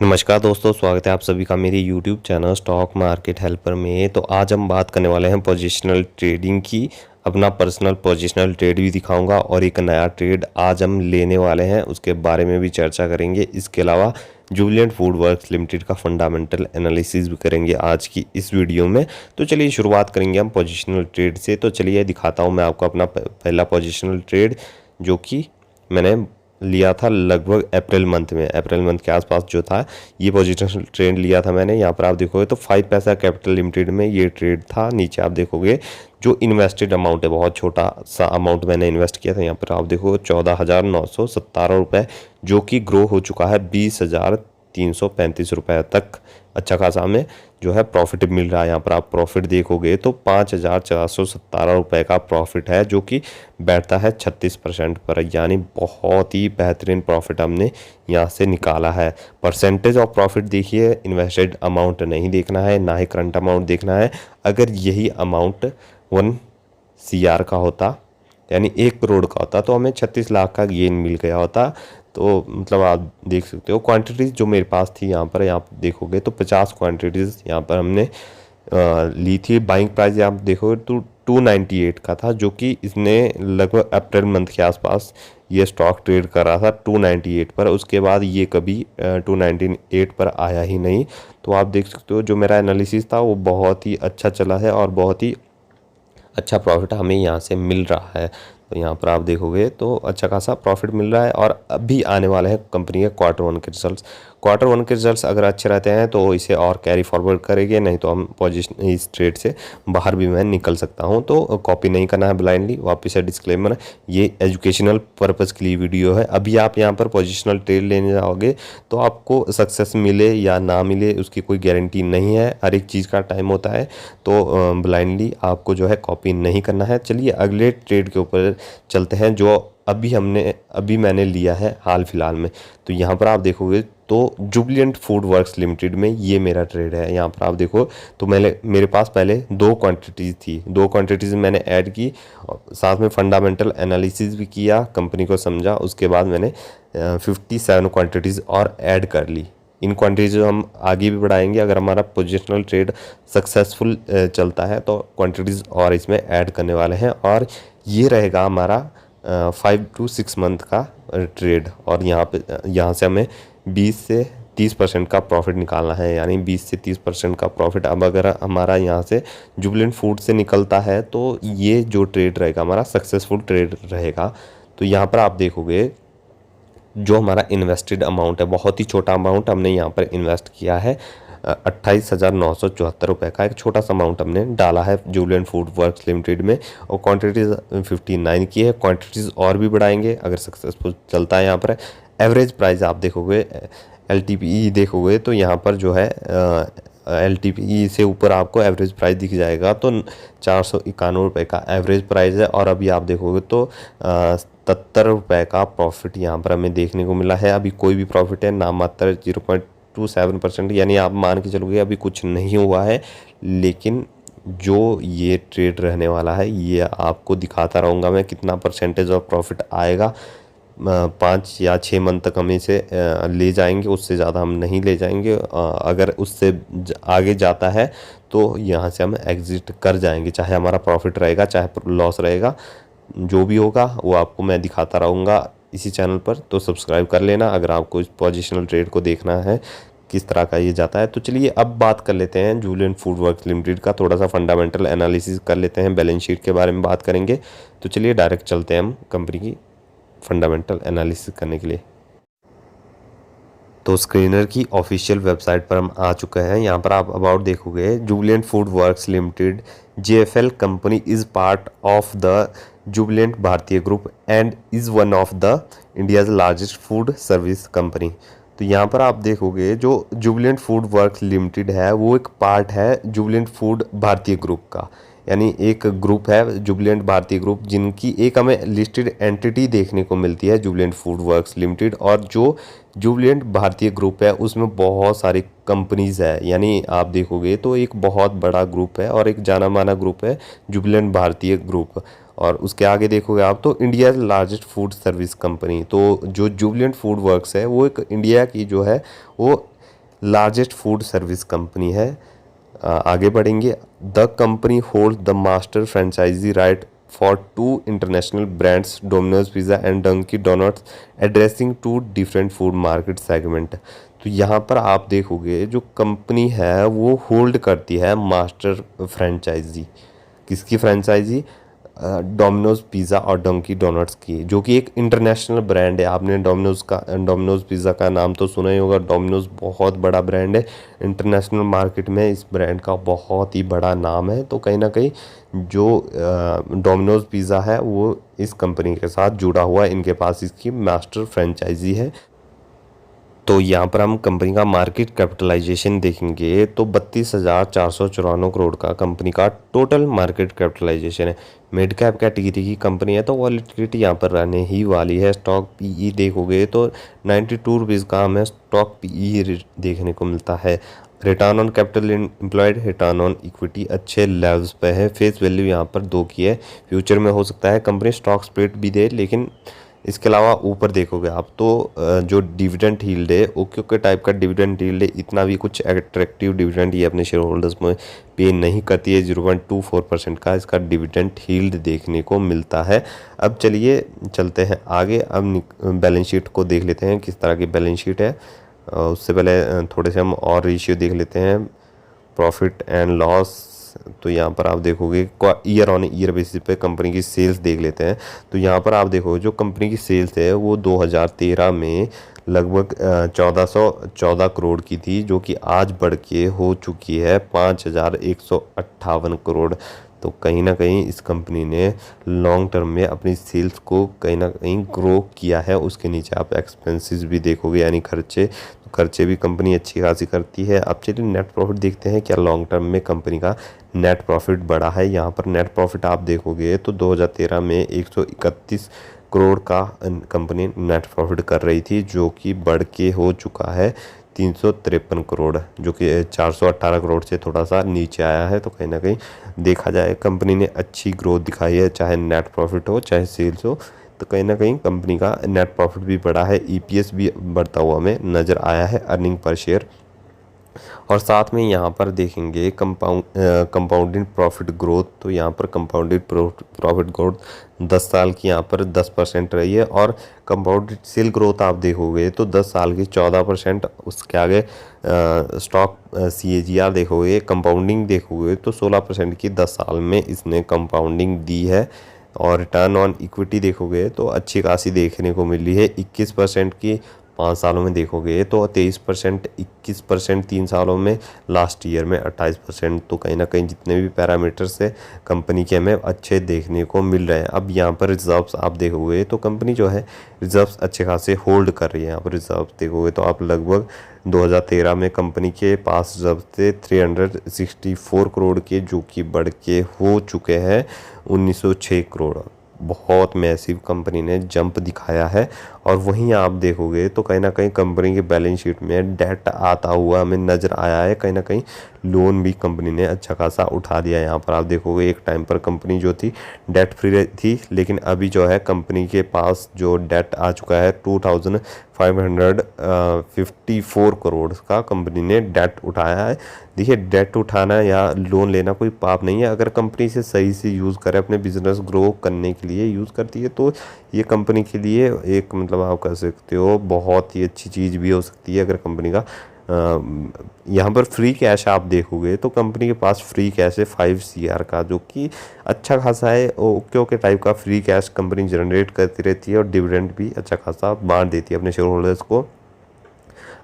नमस्कार दोस्तों, स्वागत है आप सभी का मेरे YouTube channel stock market helper में। तो आज हम बात करने वाले हैं पोजिशनल ट्रेडिंग की। अपना पर्सनल पोजिशनल ट्रेड भी दिखाऊंगा और एक नया ट्रेड आज हम लेने वाले हैं, उसके बारे में भी चर्चा करेंगे। इसके अलावा जुबिलेंट फूड वर्क्स लिमिटेड का फंडामेंटल एनालिसिस भी करेंगे आज की इस वीडियो में। तो चलिए शुरुआत करेंगे हम पोजिशनल ट्रेड से। तो चलिए दिखाता हूँ मैं आपको अपना पहला पोजिशनल ट्रेड, जो कि मैंने लिया था लगभग अप्रैल मंथ के आसपास जो था, ये पोजिशनल ट्रेड लिया था मैंने। यहाँ पर आप देखोगे तो 5 पैसा कैपिटल लिमिटेड में ये ट्रेड था। नीचे आप देखोगे जो इन्वेस्टेड अमाउंट है, बहुत छोटा सा अमाउंट मैंने इन्वेस्ट किया था। यहाँ पर आप देखो 14,917 रुपये, जो कि ग्रो हो चुका है 20,335 रुपये तक। अच्छा खासा हमें जो है प्रॉफिट मिल रहा है। यहाँ पर आप प्रॉफिट देखोगे तो 5,417 रुपये का प्रॉफिट है, जो कि बैठता है 36% पर, यानी बहुत ही बेहतरीन प्रॉफिट हमने यहाँ से निकाला है। परसेंटेज ऑफ प्रॉफिट देखिए, इन्वेस्टेड अमाउंट नहीं देखना है, ना ही करंट अमाउंट देखना है। अगर यही अमाउंट 1 CR का होता, यानी 1 करोड़ का होता, तो हमें 36 लाख का गेन मिल गया होता। तो मतलब आप देख सकते हो क्वांटिटीज़ जो मेरे पास थी। यहाँ पर आप देखोगे तो 50 क्वांटिटीज़ यहाँ पर हमने ली थी। बाइंग प्राइस आप देखोगे तो 298 का था, जो कि इसने लगभग अप्रैल मंथ के आसपास ये स्टॉक ट्रेड कर रहा था 298 पर। उसके बाद ये कभी 298 पर आया ही नहीं। तो आप देख सकते हो जो मेरा एनालिसिस था वो बहुत ही अच्छा चला है और बहुत ही अच्छा प्रॉफिट हमें यहाँ से मिल रहा है। तो यहाँ पर आप देखोगे तो अच्छा खासा प्रॉफिट मिल रहा है। और अभी आने वाले हैं कंपनी के Q1 के रिजल्ट्स। Q1 के रिजल्ट्स अगर अच्छे रहते हैं तो इसे और कैरी फॉरवर्ड करेंगे, नहीं तो हम पोजीशन इस ट्रेड से बाहर भी मैं निकल सकता हूँ। तो कॉपी नहीं करना है ब्लाइंडली। वापस से डिस्क्लेमर, ये एजुकेशनल पर्पज़ के लिए वीडियो है। अभी आप यहाँ पर पोजिशनल ट्रेड लेने जाओगे तो आपको सक्सेस मिले या ना मिले उसकी कोई गारंटी नहीं है। हर एक चीज़ का टाइम होता है, तो ब्लाइंडली आपको जो है कॉपी नहीं करना है। चलिए अगले ट्रेड के ऊपर चलते हैं, जो अभी मैंने लिया है हाल फिलहाल में। तो यहाँ पर आप देखोगे तो जुबिलेंट फूड वर्क्स लिमिटेड में ये मेरा ट्रेड है। यहाँ पर आप देखो तो मेरे पास पहले 2 क्वांटिटीज़ थी, 2 क्वांटिटीज़ मैंने ऐड की, साथ में फंडामेंटल एनालिसिस भी किया, कंपनी को समझा। उसके बाद मैंने 57 क्वांटिटीज़ और ऐड कर ली। इन क्वांटिटीज हम आगे भी बढ़ाएंगे। अगर हमारा पोजिशनल ट्रेड सक्सेसफुल चलता है तो क्वांटिटीज़ और इसमें ऐड करने वाले हैं। और ये रहेगा हमारा 5 to 6 मंथ का ट्रेड। और यहाँ से हमें 20 से 30% का प्रॉफिट निकालना है, यानी 20 से 30% का प्रॉफिट। अब अगर हमारा यहाँ से जुबिलेंट फूड से निकलता है तो ये जो ट्रेड रहेगा हमारा सक्सेसफुल ट्रेड रहेगा। तो यहाँ पर आप देखोगे जो हमारा इन्वेस्टेड अमाउंट है, बहुत ही छोटा अमाउंट हमने यहाँ पर इन्वेस्ट किया है। 28,974 रुपये का एक छोटा सा अमाउंट हमने डाला है जुबिलेंट फूड वर्क्स लिमिटेड में। और क्वांटिटीज़ 59 की है। क्वांटिटीज़ और भी बढ़ाएंगे अगर सक्सेसफुल चलता है। यहाँ पर एवरेज प्राइस आप देखोगे, LTPE देखोगे तो यहाँ पर जो है LTPE से ऊपर आपको एवरेज प्राइस दिख जाएगा। तो 491 रुपये का एवरेज प्राइस है। और अभी आप देखोगे तो 77 रुपये का प्रॉफिट यहाँ पर हमें देखने को मिला है। अभी कोई भी प्रॉफिट है ना, मात्र 0.27%, यानी आप मान के चलोगे अभी कुछ नहीं हुआ है। लेकिन जो ये ट्रेड रहने वाला है ये आपको दिखाता रहूँगा मैं कितना परसेंटेज ऑफ प्रॉफिट आएगा। 5 या 6 मंथ तक हम इसे ले जाएंगे, उससे ज़्यादा हम नहीं ले जाएंगे। अगर उससे आगे जाता है तो यहाँ से हम एग्ज़िट कर जाएंगे, चाहे हमारा प्रॉफिट रहेगा चाहे लॉस रहेगा। जो भी होगा वो आपको मैं दिखाता रहूँगा इसी चैनल पर। तो सब्सक्राइब कर लेना अगर आपको इस पोजिशनल ट्रेड को देखना है किस तरह का ये जाता है। तो चलिए अब बात कर लेते हैं जुबिलेंट फूड वर्क्स लिमिटेड का, थोड़ा सा फंडामेंटल एनालिसिस कर लेते हैं, बैलेंस शीट के बारे में बात करेंगे। तो चलिए डायरेक्ट चलते हैं हम कंपनी की फंडामेंटल एनालिसिस करने के लिए। तो स्क्रीनर की ऑफिशियल वेबसाइट पर हम आ चुके हैं। यहाँ पर आप अबाउट देखोगे, Jubilant food works limited JFL company is part of the Jubilant Bhartia group and is one of the India's largest food service company. तो यहाँ पर आप देखोगे जो जुबिलेंट फूड वर्क्स लिमिटेड है वो एक पार्ट है जुबिलेंट फूड भारतीय ग्रुप का, यानी एक ग्रुप है जुबिलेंट भारतीय ग्रुप, जिनकी एक हमें लिस्टेड एंटिटी देखने को मिलती है जुबिलेंट फूड वर्क्स लिमिटेड। और जो जुबिलेंट भारतीय ग्रुप है उसमें बहुत सारी कंपनीज़ है, यानी आप देखोगे तो एक बहुत बड़ा ग्रुप है और एक जाना माना ग्रुप है जुबिलेंट भारतीय ग्रुप। और उसके आगे देखोगे आप तो India largest food service company. तो जो जुबिलेंट फूड वर्क्स है वो एक इंडिया की जो है वो लार्जेस्ट फूड सर्विस कंपनी है। आगे बढ़ेंगे। The company hold the master franchise right for 2 international brands Domino's pizza and Dunkin donuts addressing 2 different food market segment. तो यहाँ पर आप देखोगे जो कंपनी है वो होल्ड करती है मास्टर फ्रेंचाइजी। किसकी फ्रेंचाइजी? डोमिनोज पिज़्ज़ा और डंकी डोनट्स की, जो कि एक इंटरनेशनल ब्रांड है। आपने डोमिनोज पिज़्ज़ा का नाम तो सुना ही होगा। डोमिनोज बहुत बड़ा ब्रांड है, इंटरनेशनल मार्केट में इस ब्रांड का बहुत ही बड़ा नाम है। तो कहीं ना कहीं जो डोमिनोज पिज़्ज़ा है वो इस कंपनी के साथ जुड़ा हुआ है, इनके पास इसकी मास्टर फ्रेंचाइजी है। तो यहाँ पर हम कंपनी का मार्केट कैपिटलाइजेशन देखेंगे तो 32,494 करोड़ का कंपनी का टोटल मार्केट कैपिटलाइजेशन है। मिड कैप कैटेगरी की कंपनी है तो वॉलेटिलिटी यहाँ पर रहने ही वाली है। स्टॉक पीई देखोगे तो 92 रुपीज़ का हमें स्टॉक पीई देखने को मिलता है। Return on capital employed, return on equity अच्छे लेवल्स पे है। फेस वैल्यू यहाँ पर 2 की है। फ्यूचर में हो सकता है कंपनी स्टॉक स्प्लिट भी दे, लेकिन इसके अलावा ऊपर देखोगे आप तो जो डिविडेंड यील्ड है ओके ओके टाइप का डिविडेंड यील्ड है। इतना भी कुछ अट्रैक्टिव डिविडेंड ये अपने शेयर होल्डर्स में पे नहीं करती है। 0.24% का इसका डिविडेंड यील्ड देखने को मिलता है। अब चलिए चलते हैं आगे। अब बैलेंस शीट को देख लेते हैं किस तरह की बैलेंस शीट है। उससे पहले थोड़े से हम और रेशियो देख लेते हैं। प्रॉफिट एंड लॉस, तो यहाँ पर आप देखोगे ईयर ऑन ईयर बेसिस पे कंपनी की सेल्स देख लेते हैं। तो यहाँ पर आप देखोगे जो कंपनी की सेल्स है वो 2013 में लगभग 1414 करोड़ की थी, जो कि आज बढ़ के हो चुकी है 5158 करोड़। तो कहीं ना कहीं इस कंपनी ने लॉन्ग टर्म में अपनी सेल्स को कहीं ना कहीं ग्रो किया है। उसके नीचे आप एक्सपेंसेस भी देखोगे यानी खर्चे, तो खर्चे भी कंपनी अच्छी खासी करती है। अब चलिए नेट प्रॉफिट देखते हैं क्या लॉन्ग टर्म में कंपनी का नेट प्रॉफिट बढ़ा है। यहाँ पर नेट प्रॉफिट आप देखोगे तो 2013 में 131 करोड़ का कंपनी नेट प्रॉफिट कर रही थी, जो कि बढ़ के हो चुका है 353 करोड़, जो कि 418 करोड़ से थोड़ा सा नीचे आया है। तो कहीं ना कहीं देखा जाए कंपनी ने अच्छी ग्रोथ दिखाई है, चाहे नेट प्रॉफिट हो चाहे सेल्स हो। तो कहीं ना कहीं कंपनी का नेट प्रॉफिट भी बढ़ा है, ईपीएस भी बढ़ता हुआ हमें नज़र आया है, अर्निंग पर शेयर। और साथ में यहाँ पर देखेंगे कंपाउंडेड प्रॉफिट ग्रोथ। तो यहाँ पर कंपाउंडेड प्रॉफिट ग्रोथ 10 साल की यहाँ पर 10% रही है। और कंपाउंडेड सेल ग्रोथ आप देखोगे तो 10 साल की 14%। उसके आगे स्टॉक CAGR देखोगे, कंपाउंडिंग देखोगे तो 16% की 10 साल में इसने कंपाउंडिंग दी है। और रिटर्न ऑन इक्विटी देखोगे तो अच्छी खासी देखने को मिली है 21% की 5 सालों में देखोगे तो 23%, 21% 3 सालों में, लास्ट ईयर में 28%। तो कहीं ना कहीं जितने भी पैरामीटर्स है कंपनी के हमें अच्छे देखने को मिल रहे हैं। अब यहाँ पर रिजर्व्स आप देखोगे तो कंपनी जो है रिजर्व्स अच्छे खासे होल्ड कर रही है। यहाँ पर रिजर्व्स देखोगे तो आप लगभग 2013 में कंपनी के पास रिजर्व थे 364 करोड़ के, जो कि बढ़ के हो चुके हैं 1906 करोड़। बहुत मैसिव कंपनी ने जंप दिखाया है। और वहीं आप देखोगे तो कहीं ना कहीं कंपनी की बैलेंस शीट में डेट आता हुआ हमें नज़र आया है। कहीं ना कहीं लोन भी कंपनी ने अच्छा खासा उठा दिया है। यहाँ पर आप देखोगे एक टाइम पर कंपनी जो थी डेट फ्री थी, लेकिन अभी जो है कंपनी के पास जो डेट आ चुका है 2554 करोड़ का कंपनी ने डेट उठाया है। देखिए डेट उठाना या लोन लेना कोई पाप नहीं है, अगर कंपनी से सही से यूज़ करे, अपने बिजनेस ग्रो करने के लिए यूज़ करती है तो ये कंपनी के लिए एक मतलब आप कह सकते हो बहुत ही अच्छी चीज़ भी हो सकती है। अगर कंपनी का यहाँ पर फ्री कैश आप देखोगे तो कंपनी के पास फ्री कैश है 5 CR का, जो कि अच्छा खासा है। ओके ओके टाइप का फ्री कैश कंपनी जनरेट करती रहती है और डिविडेंड भी अच्छा खासा बांट देती है अपने शेयर होल्डर्स को।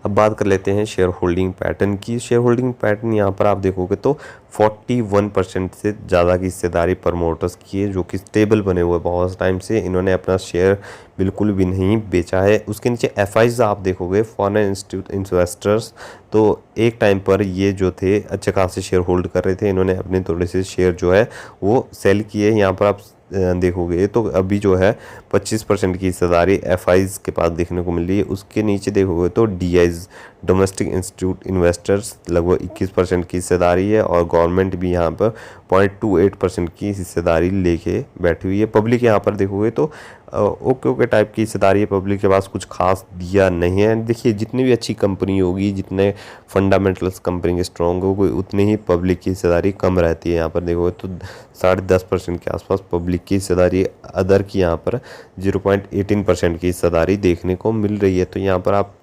अब बात कर लेते हैं शेयर होल्डिंग पैटर्न की। शेयर होल्डिंग पैटर्न यहाँ पर आप देखोगे तो 41% से ज़्यादा की हिस्सेदारी प्रमोटर्स की है, जो कि स्टेबल बने हुए बहुत टाइम से। इन्होंने अपना शेयर बिल्कुल भी नहीं बेचा है। उसके नीचे FIs आप देखोगे, फॉरेन इन्वेस्टर्स, तो एक टाइम पर ये जो थे अच्छे खासे शेयर होल्ड कर रहे थे। इन्होंने अपने थोड़े से शेयर जो है वो सेल किए। यहाँ पर आप देखोगे तो अभी जो है 25% की हिस्सेदारी FIs के पास देखने को मिल रही है। उसके नीचे देखोगे तो DIs, डोमेस्टिक इंस्टीट्यूट इन्वेस्टर्स, लगभग 21% की हिस्सेदारी है। और गवर्नमेंट भी यहाँ पर 0.28% की हिस्सेदारी लेके बैठी हुई है। पब्लिक यहाँ पर देखोगे तो ओके ओके टाइप की हिस्सेदारी है, पब्लिक के पास कुछ खास दिया नहीं है। देखिए जितनी भी अच्छी कंपनी होगी, जितने फंडामेंटल्स कंपनी के स्ट्रॉन्ग होगी, उतनी ही पब्लिक की हिस्सेदारी कम रहती है। यहाँ पर देखो तो 10.5% के आसपास पब्लिक की हिस्सेदारी, अदर की यहाँ पर 0.18% की हिस्सेदारी देखने को मिल रही है। तो यहाँ पर आप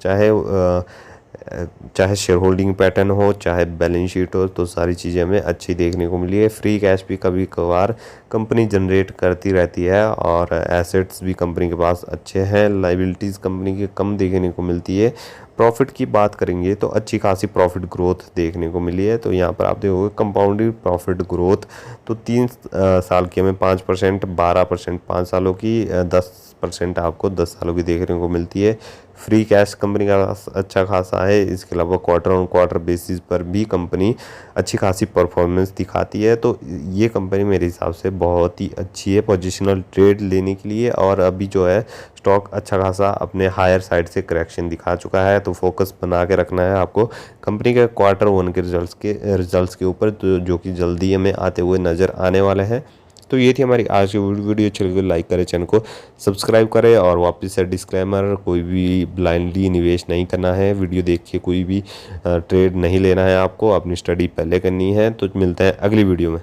चाहे शेयर होल्डिंग पैटर्न हो, चाहे बैलेंस शीट हो, तो सारी चीज़ें हमें अच्छी देखने को मिली है। फ्री कैश भी कभी कभार कंपनी जनरेट करती रहती है और एसेट्स भी कंपनी के पास अच्छे हैं। लाइबिलिटीज़ कंपनी की कम देखने को मिलती है। प्रॉफिट की बात करेंगे तो अच्छी खासी प्रॉफिट ग्रोथ देखने को मिली है। तो यहाँ पर आप देखोगे कंपाउंडेड प्रॉफिट ग्रोथ तो 3 साल की हमें 5%, 12%, 5 सालों की 10% आपको 10 सालों की देखने को मिलती है। फ्री कैश कंपनी का अच्छा खासा है। इसके अलावा क्वार्टर ऑन क्वार्टर बेसिस पर भी कंपनी अच्छी खासी परफॉर्मेंस दिखाती है। तो ये कंपनी मेरे हिसाब से बहुत ही अच्छी है पोजिशनल ट्रेड लेने के लिए। और अभी जो है स्टॉक अच्छा खासा अपने हायर साइड से करेक्शन दिखा चुका है। तो फोकस बना के रखना है आपको कंपनी के क्वार्टर 1 के रिजल्ट्स के ऊपर, जो कि जल्दी हमें आते हुए नज़र आने वाले हैं। तो ये थी हमारी आज की वीडियो। अच्छी लगी लाइक करें, चैनल को सब्सक्राइब करें। और वापस से डिस्क्लेमर, कोई भी ब्लाइंडली निवेश नहीं करना है। वीडियो देख के कोई भी ट्रेड नहीं लेना है आपको, अपनी स्टडी पहले करनी है। तो मिलते हैं अगली वीडियो में।